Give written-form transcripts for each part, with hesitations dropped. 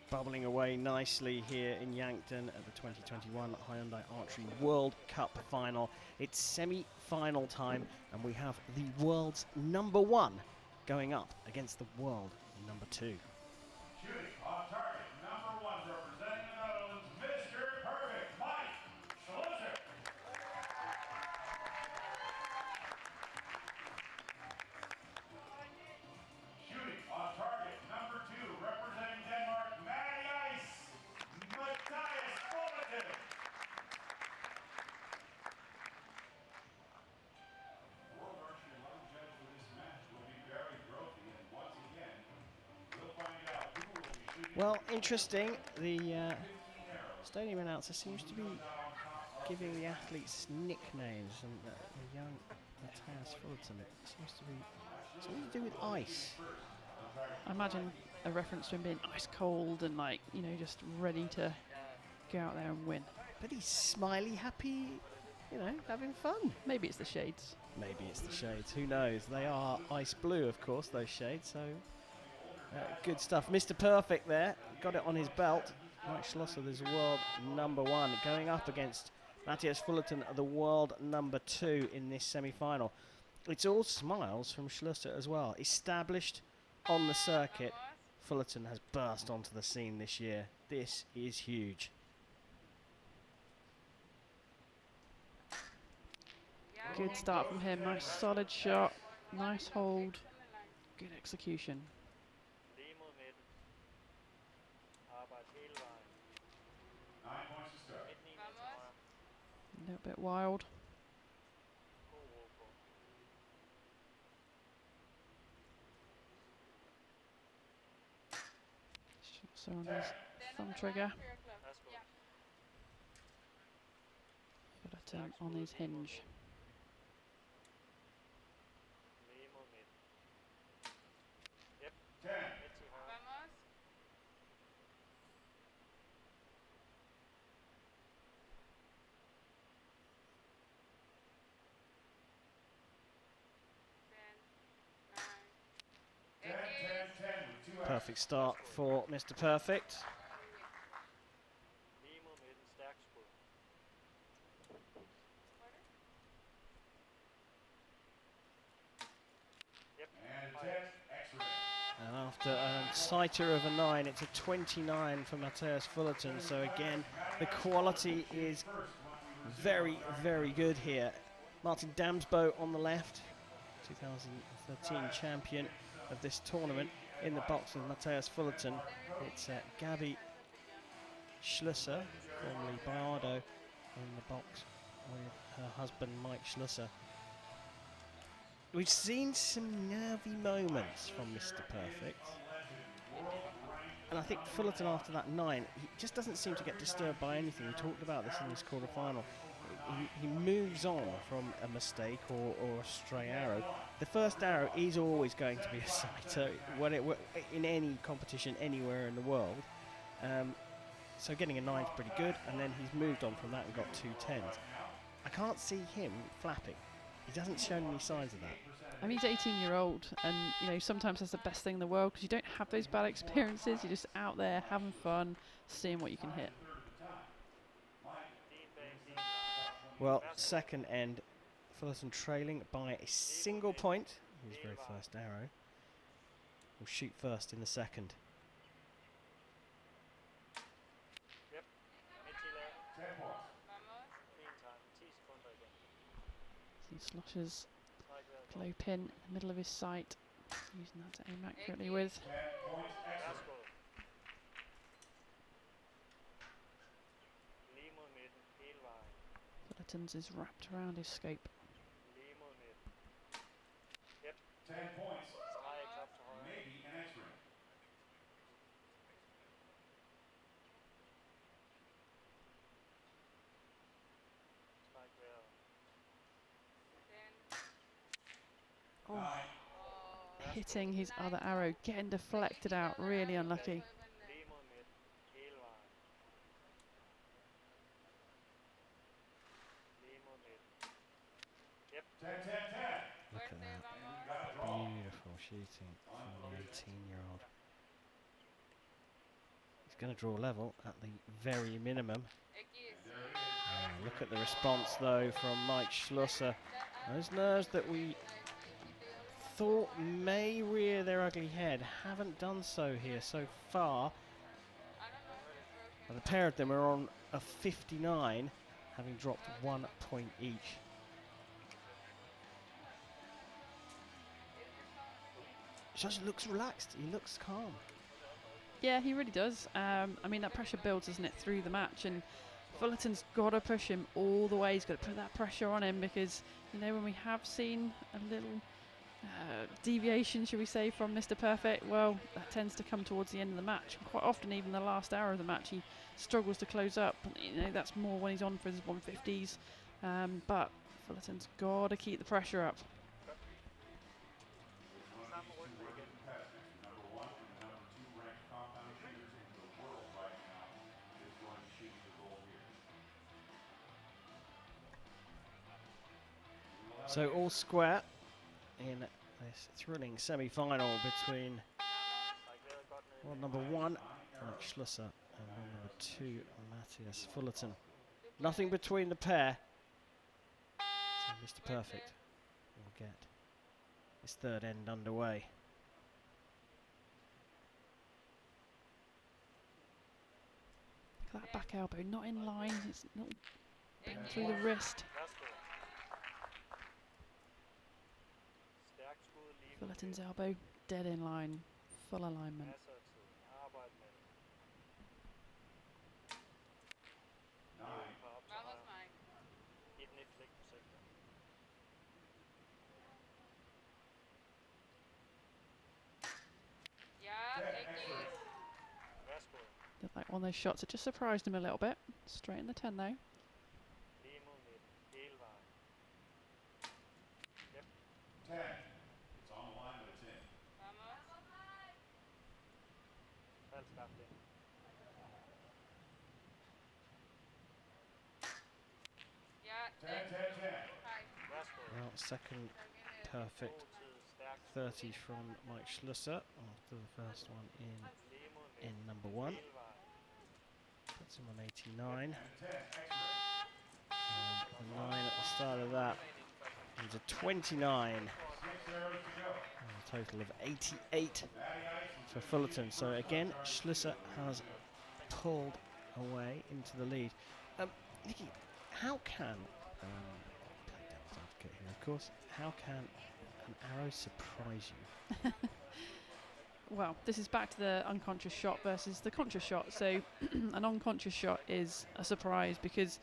bubbling away nicely here in Yankton at the 2021 Hyundai Archery World Cup final. It's semi-final time, and we have the world's #1 going up against the world #2. Shooting off target, #1 representing the Netherlands, Mr. Perfect, Mike Schloesser. Shooting off target, #2 representing Denmark, Mathias Fullerton. The World Archery line judge for this match will be Barry Brophy, and once again, we'll find out who will be shooting. Well, interesting. The stadium announcer seems to be giving the athletes nicknames, and the young Mathias Fullerton seems to be something to do with ice. I imagine a reference to him being ice cold and, like, you know, just ready to go out there and win. But he's smiley, happy, you know, having fun. Maybe it's the shades. Maybe it's the shades, who knows? They are ice blue, of course, those shades, so good stuff. Mr. Perfect there, got it on his belt. Mike Schloesser, there's world #1, going up against Mathias Fullerton, the world #2 in this semi-final. It's all smiles from Schloesser as well. Established on the circuit, Fullerton has burst onto the scene this year. This is huge. Good start from him. Nice solid shot. Nice hold. Good execution. A little bit wild. So on his thumb trigger. Fullerton on his hinge. Perfect start for Mr. Perfect. And after a sighter of a 9, it's a 29 for Mathias Fullerton. So again, the quality is very, very good here. Martin Damsbo on the left, 2013 champion of this tournament. In the box with Mathias Fullerton, it's Gabby Schloesser, formerly Bayardo, in the box with her husband Mike Schloesser. We've seen some nervy moments from Mr. Perfect, and I think Fullerton, after that 9, he just doesn't seem to get disturbed by anything. We talked about this in this quarter-final. He moves on from a mistake or a stray arrow. The first arrow is always going to be a sighter in any competition anywhere in the world. So getting a 9 is pretty good, and then he's moved on from that and got 2 10s. I can't see him flapping. He doesn't show any signs of that. I mean, he's 18-year-old, and, you know, sometimes that's the best thing in the world because you don't have those bad experiences. You're just out there having fun, seeing what you can hit. Well, second end, Fullerton trailing by a single point. His very first arrow. Will shoot first in the second. See Schloesser's glow pin in the middle of his sight, using that to aim accurately with. Fullerton's is wrapped around his scope. 10 points. Maybe an X-ray. Oh, hitting his other arrow, getting deflected out, really unlucky. Look at that. Beautiful shooting from the 18-year-old. He's going to draw level at the very minimum. Look at the response, though, from Mike Schloesser. Those nerves that we thought may rear their ugly head haven't done so here so far. And the pair of them are on a 59, having dropped 1 point each. Just looks relaxed. He looks calm. Yeah, he really does. I mean, that pressure builds, doesn't it, through the match, and Fullerton's got to push him all the way. He's got to put that pressure on him because, you know, when we have seen a little deviation, should we say, from Mr. Perfect, well, that tends to come towards the end of the match. And quite often, even the last hour of the match, he struggles to close up. You know, that's more when he's on for his 150s. But Fullerton's got to keep the pressure up. So all square in this thrilling semi-final between number 1, Mike Schloesser, and number 2, Mathias Fullerton. Nothing between the pair. So Mr. Perfect will get his third end underway. Look at that back elbow, not in line. It's not bent through the wrist. Fullerton's elbow, dead in line, full alignment. Like one of those shots that just surprised him a little bit. Straight in the 10 though. 10. It's on the line with a 10. 10. Well, second perfect 30 from Mike Schloesser after the first one in number 1. Puts him on 89. And the 9 at the start of that is a 29. And a total of 88 for Fullerton. So again, Schloesser has pulled away into the lead. Nikki, how can, here, of course, how can an arrow surprise you? Well, this is back to the unconscious shot versus the conscious shot. So an unconscious shot is a surprise because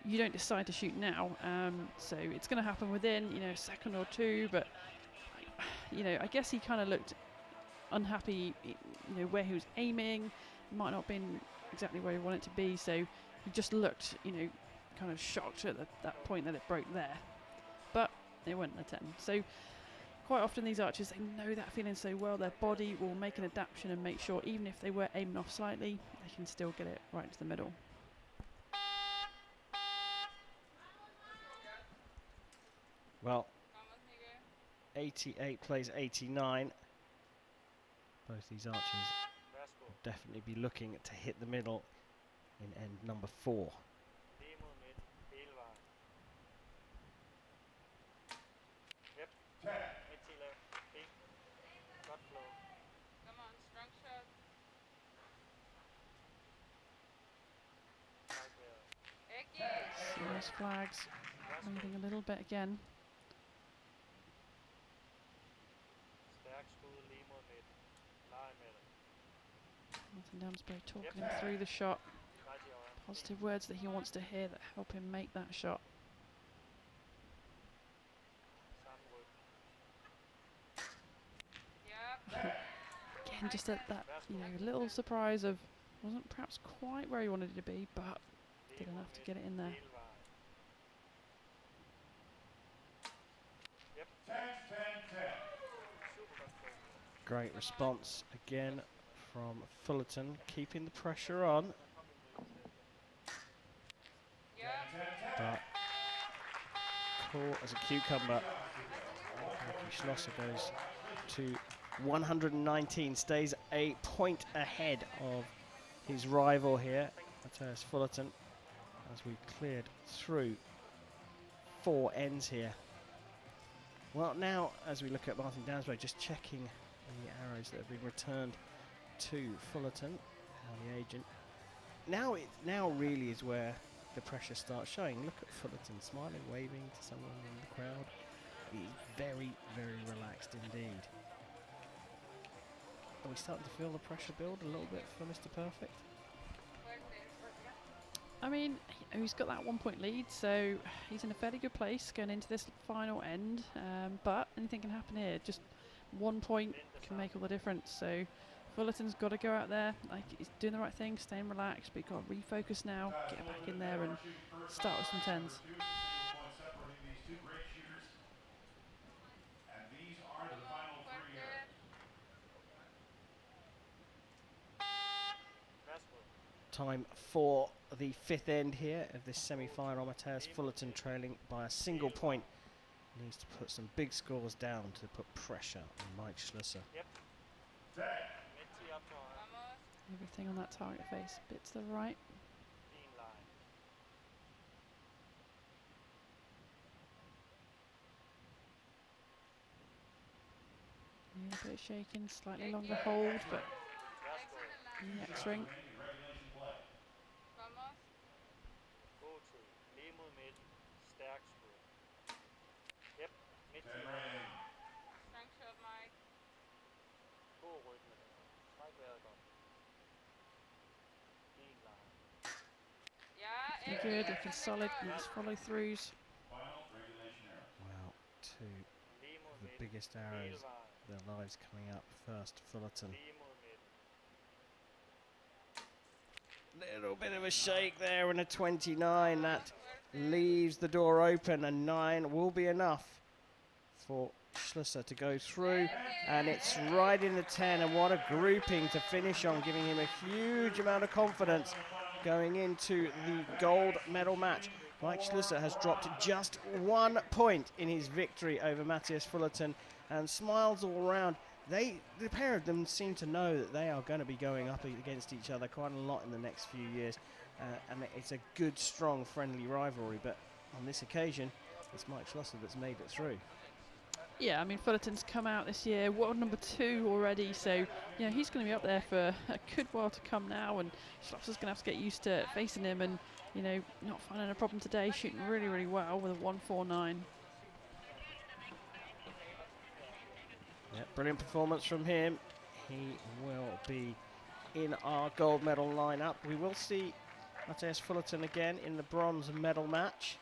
you don't decide to shoot now. So it's going to happen within, you know, a second or two. But, you know, I guess he kind of looked unhappy, you know, where he was aiming. Might not have been exactly where he wanted to be. So he just looked, you know, kind of shocked at that point that it broke there. But it went in the 10. So quite often these archers, they know that feeling so well, their body will make an adaptation and make sure even if they were aiming off slightly, they can still get it right into the middle. Well, 88 plays 89. Both these archers will definitely be looking to hit the middle in end number 4. Those flags moving a little bit again. Martin Damsbo talking him through the shot. Positive words that he wants to hear that help him make that shot. Again, just that you know, little surprise of wasn't perhaps quite where he wanted it to be, but did enough to get it in there. Great response again from Fullerton, keeping the pressure on. But cool as a cucumber. Schloesser goes to 119, stays a point ahead of his rival here, Mathias Fullerton, as we cleared through 4 ends here. Well, now as we look at Martin Damsbo, just checking the arrows that have been returned to Fullerton, the agent. Now really is where the pressure starts showing. Look at Fullerton smiling, waving to someone in the crowd. He's very, very relaxed indeed. Are we starting to feel the pressure build a little bit for Mr. Perfect? I mean, he's got that 1 point lead, so he's in a fairly good place going into this final end. But anything can happen here. Just 1 point can make all the difference. So Fullerton's got to go out there, like he's doing the right thing, staying relaxed, but he's got to refocus now, get back in there and start with some 10s. Time for the 5th end here of this semi-final. Mathias Fullerton trailing by a single point. Needs to put some big scores down to put pressure on Mike Schloesser. Everything on that target face, bit to the right. Yeah, a bit of shaking, slightly longer hold, but in the X-ring. Good, looking solid, nice follow-throughs. Well, 2 of the biggest arrows of their lives coming up first. Fullerton. Little bit of a shake there and a 29. That leaves the door open, and 9 will be enough for Schloesser to go through, and it's right in the 10, and what a grouping to finish on, giving him a huge amount of confidence going into the gold medal match. Mike Schloesser has dropped just 1 point in his victory over Mathias Fullerton, and smiles all around. The pair of them seem to know that they are going to be going up against each other quite a lot in the next few years, and it's a good, strong, friendly rivalry, but on this occasion, it's Mike Schloesser that's made it through. Yeah, I mean, Fullerton's come out this year, world number 2 already, so he's going to be up there for a good while to come now, and Schloesser's going to have to get used to facing him and, not finding a problem today, shooting really, really well with a 149. Yeah, brilliant performance from him. He will be in our gold medal lineup. We will see Mathias Fullerton again in the bronze medal match.